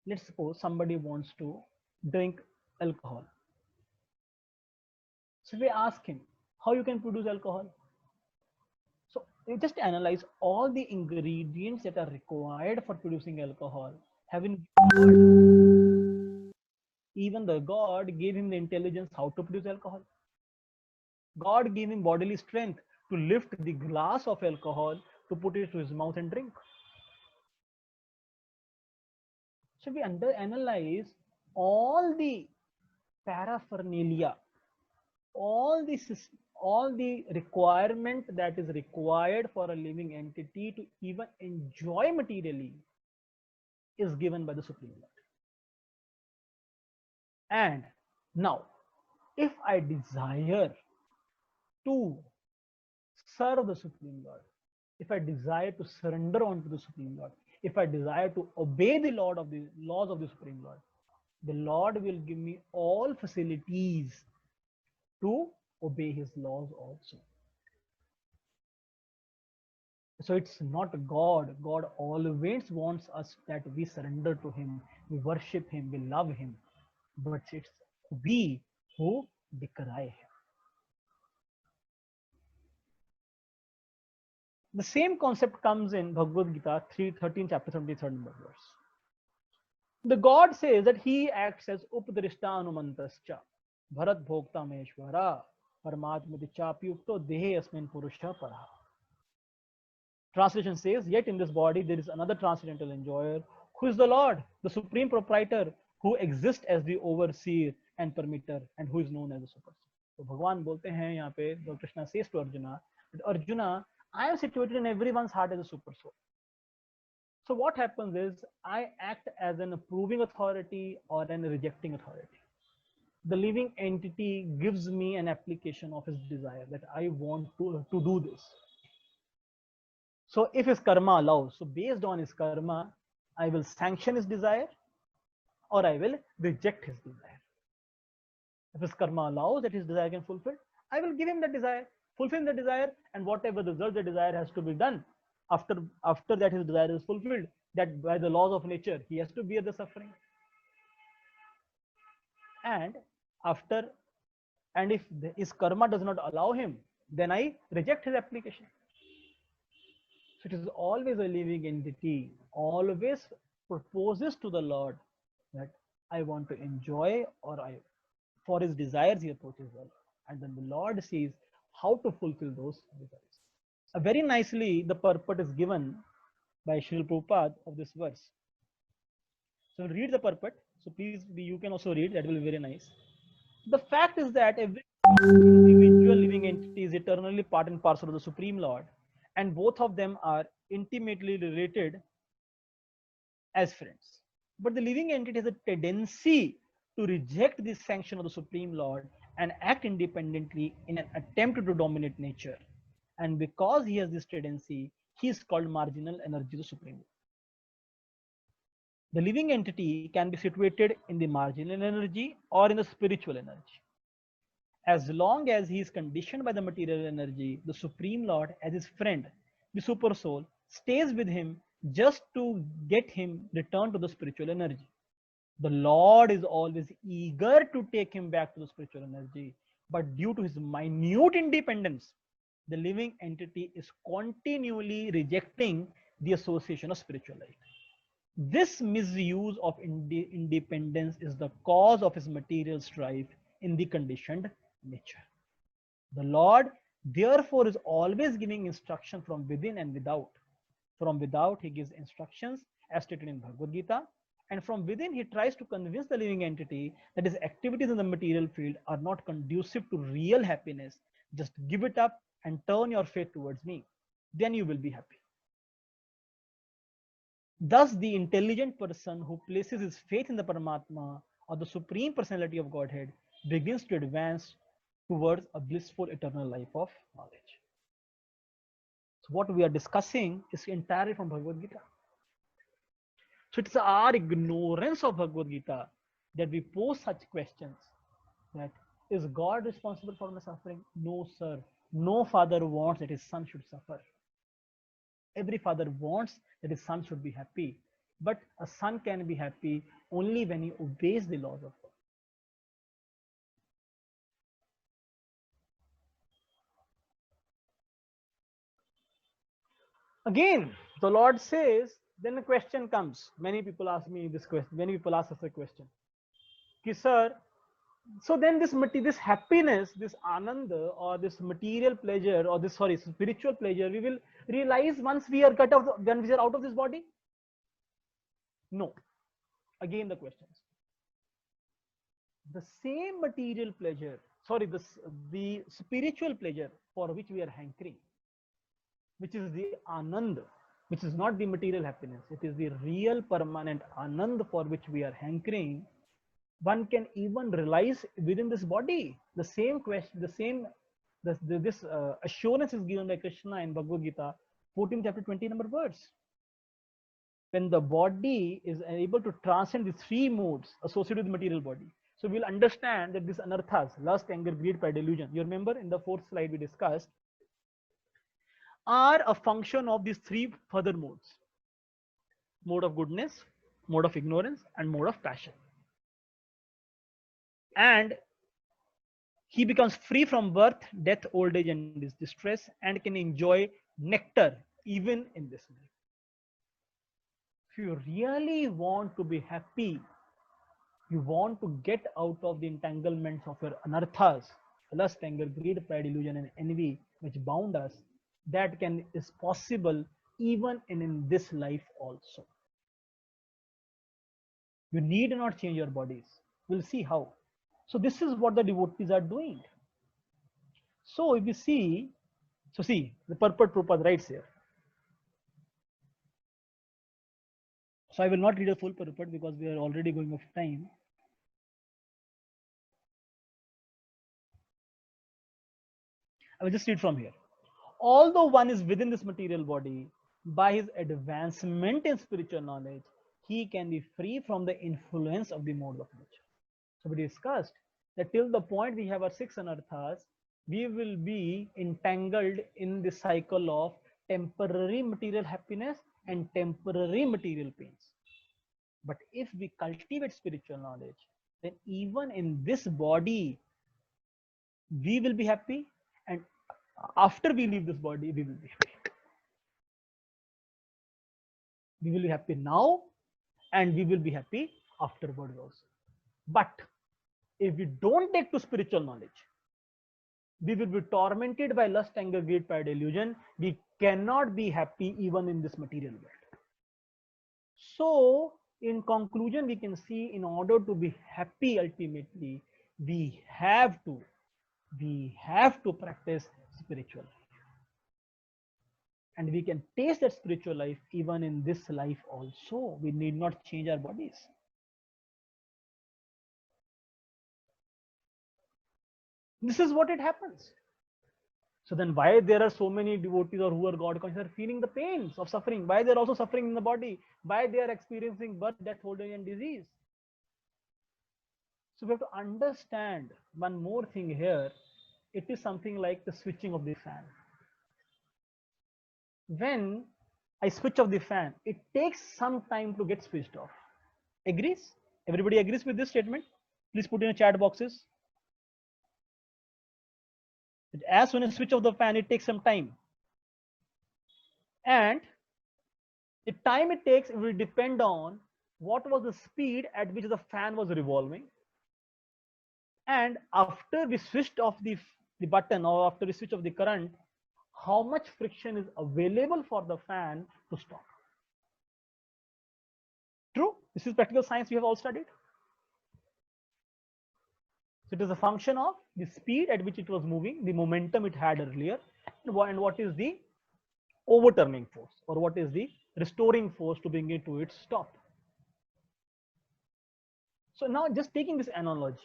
let's suppose somebody wants to drink alcohol. So we ask him, how you can produce alcohol? So we just analyze all the ingredients that are required for producing alcohol. Having even the God gave him the intelligence how to produce alcohol. God gave him bodily strength to lift the glass of alcohol, to put it to his mouth and drink. So we analyze all the paraphernalia, all the all the requirement that is required for a living entity to even enjoy materially is given by the Supreme Lord. And now, if I desire to serve the Supreme Lord, if I desire to surrender onto the Supreme Lord, if I desire to obey the Lord of the laws of the Supreme Lord, the Lord will give me all facilities to obey his laws also. So it's not God. God always wants us that we surrender to him, we worship him, we love him. But it's we who decry him. The same concept comes in Bhagavad Gita 13 chapter 73rd verse. The God says that he acts as Upadrishta Anumantascha, Bharat Bhokta Meshwara, Paramatmati Chapyukto Dehe Asmin Purusha Paraha. Translation says, yet in this body there is another transcendental enjoyer, who is the Lord, the supreme proprietor, who exists as the overseer and permitter, and who is known as the super soul. So भगवान बोलते हैं यहाँ पे, Lord Krishna says to Arjuna, that Arjuna, I am situated in everyone's heart as a super soul. So what happens is, I act as an approving authority or an rejecting authority. The living entity gives me an application of his desire that I want to do this. So if his karma allows, so based on his karma, I will sanction his desire or I will reject his desire. If his karma allows that his desire can fulfill, I will give him the desire, fulfill the desire, and whatever the result the desire has to be done. After that his desire is fulfilled, that by the laws of nature, he has to bear the suffering. And if his karma does not allow him, then I reject his application. So it is always a living entity, always proposes to the Lord that I want to enjoy, or for his desires he approaches the Lord. And then the Lord sees how to fulfill those desires. Very nicely, the purport is given by Srila Prabhupada of this verse. So read the purport. So please, you can also read, that will be very nice. The fact is that every individual living entity is eternally part and parcel of the Supreme Lord, and both of them are intimately related as friends. But the living entity has a tendency to reject the sanction of the Supreme Lord and act independently in an attempt to dominate nature. And because he has this tendency, he is called marginal energy of the Supreme Lord. The living entity can be situated in the marginal energy or in the spiritual energy. As long as he is conditioned by the material energy, the Supreme Lord, as his friend, the super soul, stays with him just to get him returned to the spiritual energy. The Lord is always eager to take him back to the spiritual energy, but due to his minute independence, the living entity is continually rejecting the association of spiritual light. This misuse of independence is the cause of his material strife in the conditioned nature. The Lord, therefore, is always giving instruction from within and without. From without, he gives instructions as stated in Bhagavad Gita, and from within, he tries to convince the living entity that his activities in the material field are not conducive to real happiness. Just give it up and turn your faith towards me. Then you will be happy. Thus, the intelligent person who places his faith in the Paramatma or the Supreme Personality of Godhead begins to advance towards a blissful eternal life of knowledge. So what we are discussing is entirely from Bhagavad Gita. So it's our ignorance of Bhagavad Gita that we pose such questions, that is God responsible for my suffering? No, sir. No father wants that his son should suffer. Every father wants that his son should be happy. But a son can be happy only when he obeys the laws of God. Again, the Lord says, then a question comes. Many people ask me this question. Many people ask us a question. Ki, sir, so then this happiness, this ananda, or this material pleasure, or this spiritual pleasure, we will realize once we are when we are out of this body. No. Again, the question is the same material pleasure. The spiritual pleasure for which we are hankering, which is the anand, which is not the material happiness. It is the real permanent anand for which we are hankering. One can even realize within this body. The same question, this assurance is given by Krishna in Bhagavad Gita, 14 chapter 20 number verse. When the body is able to transcend the three modes associated with the material body. So we'll understand that these anarthas, lust, anger, greed, pride, delusion, you remember in the fourth slide we discussed, are a function of these three further modes: mode of goodness, mode of ignorance, and mode of passion. And he becomes free from birth, death, old age, and distress, and can enjoy nectar even in this life. If you really want to be happy, you want to get out of the entanglements of your anarthas, lust, anger, greed, pride, illusion, and envy, which bound us, that is possible even in this life also. You need not change your bodies. We'll see how. So this is what the devotees are doing. So if you see, the purport Prabhupada writes here. So I will not read a full purport because we are already going off time. I will just read from here. Although one is within this material body, by his advancement in spiritual knowledge, he can be free from the influence of the mode of nature. So we discussed that till the point we have our six anarthas, we will be entangled in the cycle of temporary material happiness and temporary material pains. But if we cultivate spiritual knowledge, then even in this body, we will be happy, and after we leave this body, we will be happy. We will be happy now, and we will be happy afterwards also. But if we don't take to spiritual knowledge, we will be tormented by lust, anger, greed, pride, illusion. We cannot be happy even in this material world. So in conclusion, we can see in order to be happy ultimately, we have to practice spiritual life. And we can taste that spiritual life even in this life also. We need not change our bodies. This is what it happens. So then why there are so many devotees or who are God conscious are feeling the pains of suffering? Why they're also suffering in the body? Why they are experiencing birth, death, old age, and disease? So we have to understand one more thing here. It is something like the switching of the fan. When I switch off the fan, it takes some time to get switched off. Agrees? Everybody agrees with this statement? Please put in the chat boxes. As soon as you switch off the fan, it takes some time. And the time it takes will depend on what was the speed at which the fan was revolving. And after we switched off the button, or after we switch off the current, how much friction is available for the fan to stop. True? This is practical science we have all studied. So it is a function of the speed at which it was moving, the momentum it had earlier, and what is the overturning force, or what is the restoring force to bring it to its stop. So now just taking this analogy.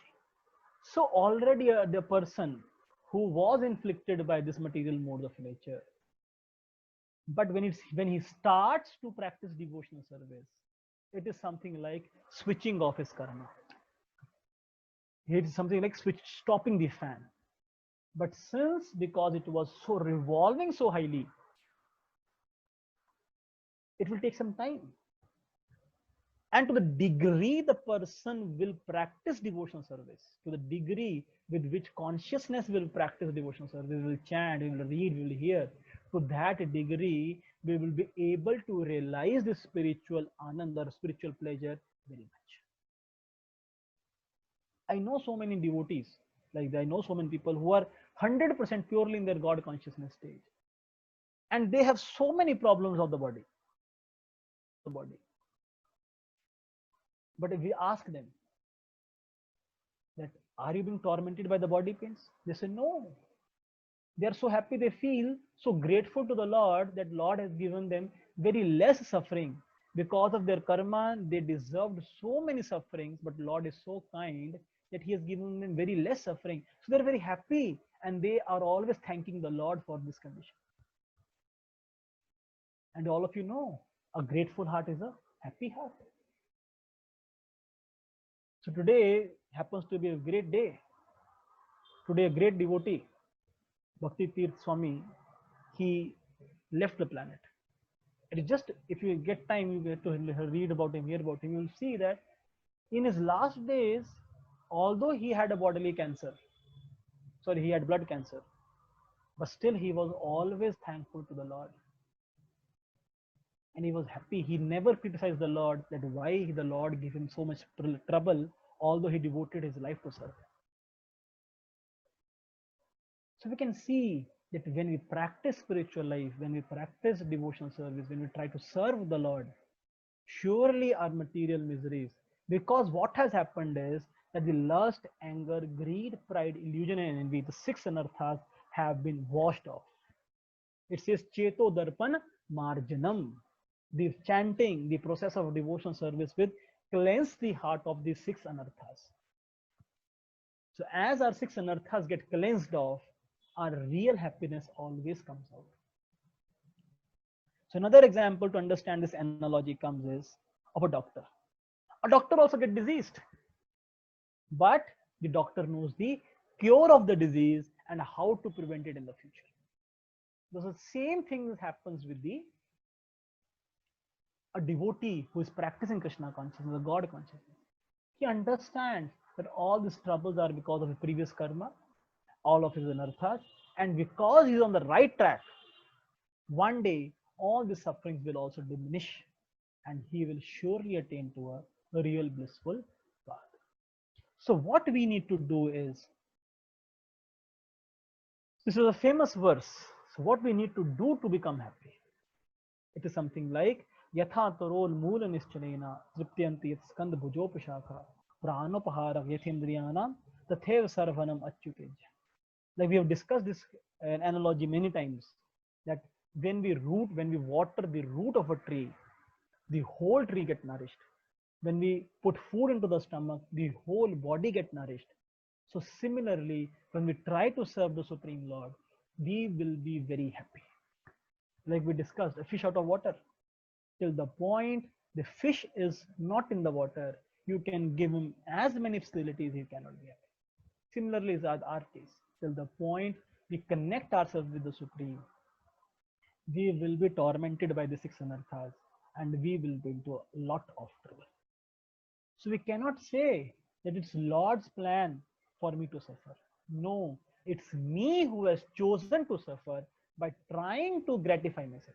So already the person who was inflicted by this material mode of nature, But when he starts to practice devotional service, it is something like switching off his karma. It is something like stopping the fan. But since because it was so revolving so highly, it will take some time. And to the degree the person will practice devotional service, to the degree with which consciousness will practice devotional service, we will chant, we will read, we will hear, to that degree we will be able to realize the spiritual anand or spiritual pleasure very much. I know so many devotees, like I know so many people who are 100% purely in their God consciousness stage, and they have so many problems of the body. But if we ask them that, are you being tormented by the body pains? They say no. They are so happy, they feel so grateful to the Lord that Lord has given them very less suffering. Because of their karma, they deserved so many sufferings, but Lord is so kind that He has given them very less suffering. So they're very happy, and they are always thanking the Lord for this condition. And all of you know, a grateful heart is a happy heart. So today happens to be a great day. Today, a great devotee, Bhakti Tirth Swami, he left the planet. It is just, if you get time, you get to read about him, hear about him, you will see that in his last days, although he had a bodily cancer, he had blood cancer, but still he was always thankful to the Lord. And he was happy. He never criticized the Lord that why the Lord gave him so much trouble, although he devoted his life to serve. So we can see that when we practice spiritual life, when we practice devotional service, when we try to serve the Lord, surely our material miseries, because what has happened is that the lust, anger, greed, pride, illusion, and envy, the 6 anarthas, have been washed off. It says Cheto Darpan Marjanam. The chanting, the process of devotional service will cleanse the heart of these 6 anarthas. So as our 6 anarthas get cleansed off, our real happiness always comes out. So another example to understand this analogy comes is of a doctor. A doctor also gets diseased, but the doctor knows the cure of the disease and how to prevent it in the future. The same thing happens with a devotee who is practicing Krishna consciousness, the God consciousness. He understands that all these troubles are because of his previous karma, all of his anarthas, and because he's on the right track, one day all the sufferings will also diminish and he will surely attain to a real blissful path. So what we need to do is, this is a famous verse. So what we need to do to become happy? It is something like Yatha Tarol Moola Nischalena Triptyanti Skand Bhujopashaka Pranopahara Yathendriyanam Tathev Sarvanam Achyutej. Like we have discussed this analogy many times, that when we water the root of a tree, the whole tree get nourished. When we put food into the stomach, the whole body get nourished. So similarly, when we try to serve the Supreme Lord, we will be very happy. Like we discussed, a fish out of water. Till the point the fish is not in the water, you can give him as many facilities, he cannot be happy. Similarly is our case. Till the point we connect ourselves with the Supreme, we will be tormented by the 6 anarthas and we will be into a lot of trouble. So we cannot say that it's Lord's plan for me to suffer. No, it's me who has chosen to suffer by trying to gratify my senses.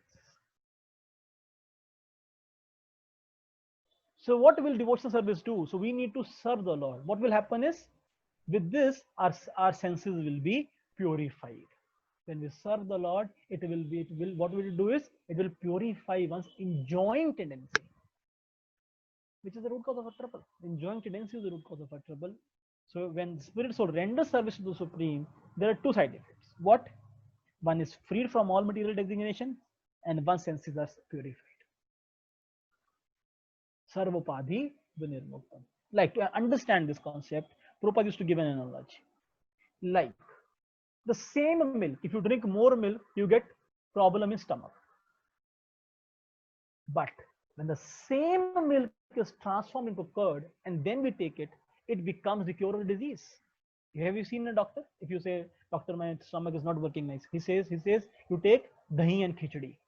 So what will devotional service do? So we need to serve the Lord. What will happen is, with this, our senses will be purified. When we serve the Lord, what will it do is, it will purify one's enjoying tendency, which is the root cause of our trouble. Enjoying tendency is the root cause of our trouble. So when spirit soul renders service to the Supreme, there are 2 side effects. What? One is freed from all material designation, and one's senses are purified. Sarvopadhi Vinirmuktam. Like, to understand this concept, Prabhupada used to give an analogy. Like the same milk, if you drink more milk, you get problem in stomach. But when the same milk is transformed into curd and then we take it, it becomes the cure of the disease. Have you seen a doctor? If you say, doctor, my stomach is not working nice, he says, you take dahi and khichdi.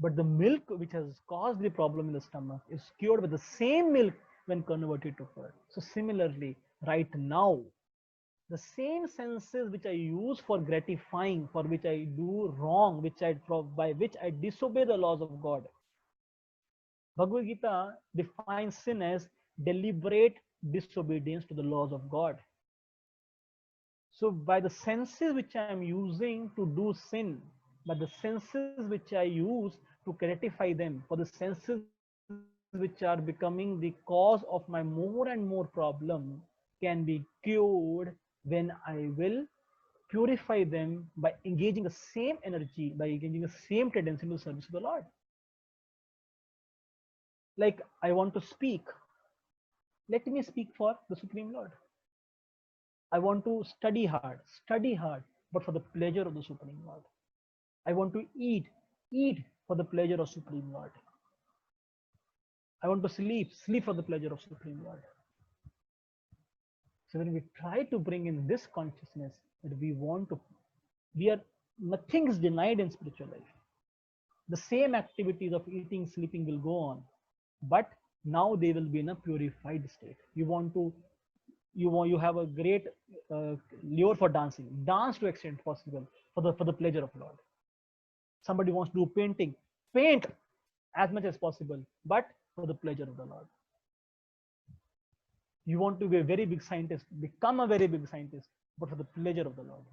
But the milk which has caused the problem in the stomach is cured with the same milk when converted to curd. So similarly, right now, the same senses which I use for gratifying, for which I do wrong, by which I disobey the laws of God. Bhagavad Gita defines sin as deliberate disobedience to the laws of God. So by the senses which I am using to do sin, by the senses which I use to gratify them, for the senses which are becoming the cause of my more and more problem, can be cured when I will purify them by engaging the same energy, by engaging the same tendency to service to the Lord. Like I want to speak, let me speak for the Supreme Lord. I want to study hard, but for the pleasure of the Supreme Lord. I want to eat for the pleasure of Supreme Lord. I want to sleep for the pleasure of Supreme Lord. So when we try to bring in this consciousness that we are, nothing is denied in spiritual life. The same activities of eating, sleeping will go on, but now they will be in a purified state. You have a great lure for dancing. Dance to extent possible for the pleasure of Lord. Somebody wants to do painting, paint as much as possible, but for the pleasure of the Lord. You want to be a very big scientist, become a very big scientist, but for the pleasure of the Lord.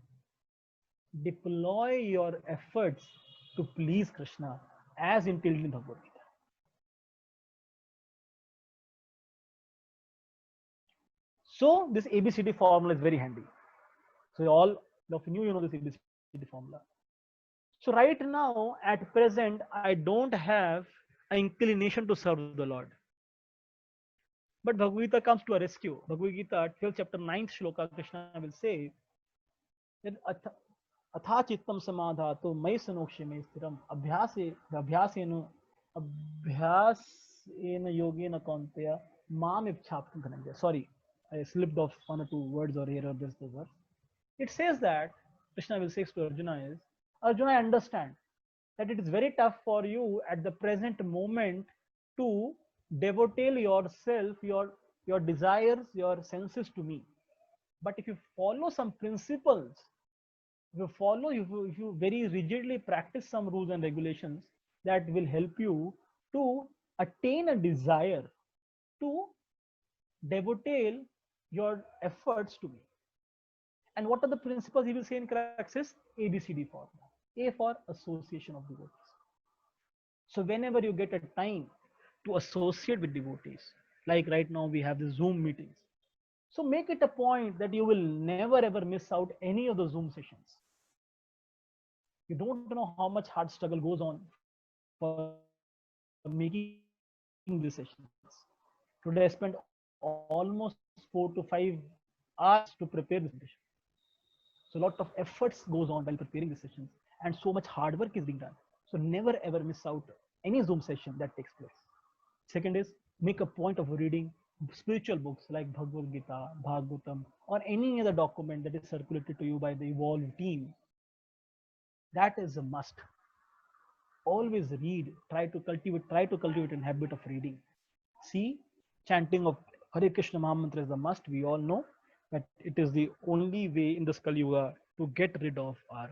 Deploy your efforts to please Krishna as entailed in Bhagavad Gita. So this ABCD formula is very handy. So all of you know this ABCD formula. So right now, at present, I don't have an inclination to serve the Lord. But Bhagavad Gita comes to a rescue. Bhagavad Gita, 12th chapter, 9th shloka, Krishna will say that atha chittam samadhato mai sanokshe me stiram abhyasena yogena kaunteya mam ipchaptam dhananjaya. Sorry, I slipped off one or two words or here or this the verse. It says that Krishna will say to Arjuna is, Arjuna, I understand that it is very tough for you at the present moment to devote yourself, your desires, your senses to me. But if you follow some principles, if you very rigidly practice some rules and regulations that will help you to attain a desire to devote your efforts to me. And what are the principles he will say in Craxis? ABCD formula. A for association of devotees. So whenever you get a time to associate with devotees, like right now we have the Zoom meetings. So make it a point that you will never ever miss out any of the Zoom sessions. You don't know how much hard struggle goes on for making these sessions. Today I spent almost 4 to 5 hours to prepare this presentation. So a lot of efforts goes on while preparing the sessions, and so much hard work is being done. So never ever miss out any Zoom session that takes place. Second is make a point of reading spiritual books like Bhagavad Gita, Bhagavatam, or any other document that is circulated to you by the evolved team. That is a must. Always read. Try to cultivate a habit of reading. See, chanting of Hare Krishna Mahamantra is a must. We all know that it is the only way in this Kali Yuga to get rid of our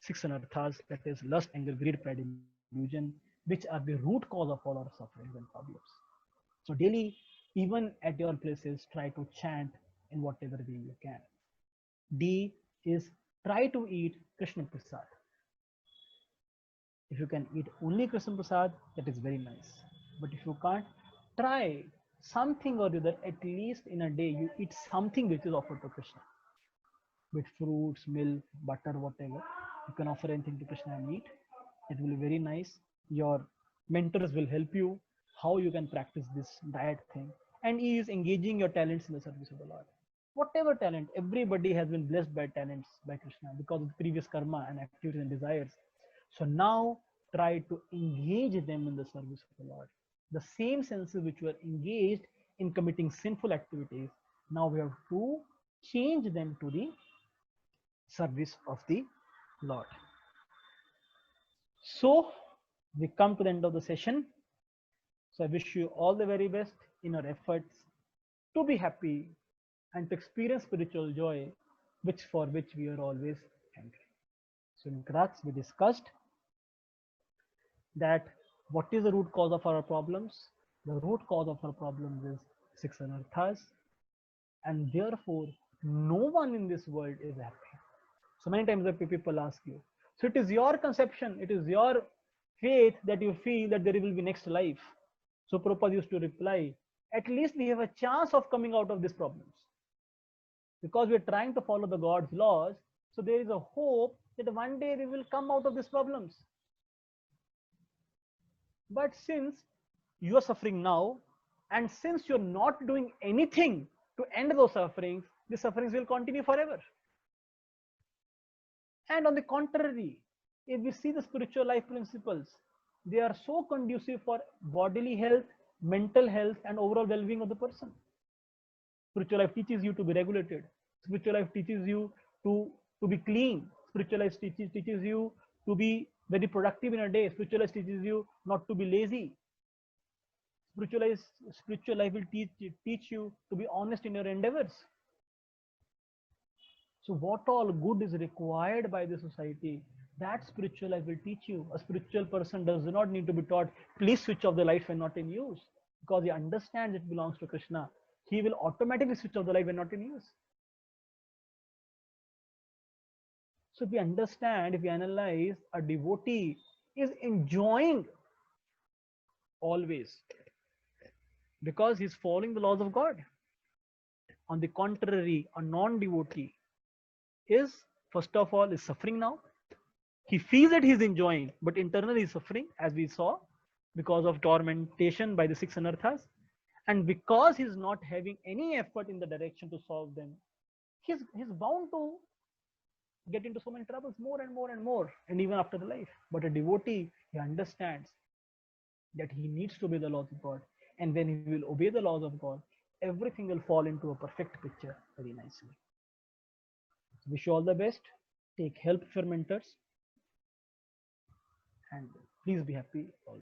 six anarthas, that is lust, anger, greed, pride, illusion, which are the root cause of all our sufferings and problems. So daily, even at your places, try to chant in whatever way you can. D is try to eat Krishna Prasad. If you can eat only Krishna Prasad, that is very nice. But if you can't, try something or the other, at least in a day, you eat something which is offered to Krishna. With fruits, milk, butter, whatever. You can offer anything to Krishna and eat. It will be very nice. Your mentors will help you how you can practice this diet thing. And he is engaging your talents in the service of the Lord. Whatever talent, everybody has been blessed by talents by Krishna because of previous karma and activities and desires. So now try to engage them in the service of the Lord. The same senses which were engaged in committing sinful activities, now we have to change them to the service of the Lord. So we come to the end of the session. So I wish you all the very best in your efforts to be happy and to experience spiritual joy, for which we are always thankful. So in class we discussed that what is the root cause of our problems? The root cause of our problems is six anarthas, and therefore no one in this world is happy. So many times the people ask you, so it is your conception, it is your faith that you feel that there will be next life. So Prabhupada used to reply, at least we have a chance of coming out of these problems. Because we are trying to follow the God's laws, so there is a hope that one day we will come out of these problems. But since you are suffering now, and since you're not doing anything to end those sufferings, the sufferings will continue forever. And on the contrary, if we see the spiritual life principles, they are so conducive for bodily health, mental health, and overall well-being of the person. Spiritual life teaches you to be regulated. Spiritual life teaches you to be clean. Spiritual life teaches you to be very productive in a day. Spiritual life teaches you not to be lazy. Spiritual life will teach you to be honest in your endeavors. So what all good is required by the society, that spiritual life will teach you. A spiritual person does not need to be taught, please switch off the lights when not in use, because he understands it belongs to Krishna. He will automatically switch off the light when not in use. So if we understand, if we analyze, a devotee is enjoying always because he's following the laws of God. On the contrary, a non-devotee is, first of all, is suffering now. He feels that he's enjoying, but internally he's suffering, as we saw, because of tormentation by the six anarthas. And because he's not having any effort in the direction to solve them, he's bound to get into so many troubles more and more and more, and even after the life. But a devotee, he understands that he needs to obey the laws of God. And when he will obey the laws of God, everything will fall into a perfect picture very nicely. Wish you all the best. Take help of your mentors. And please be happy.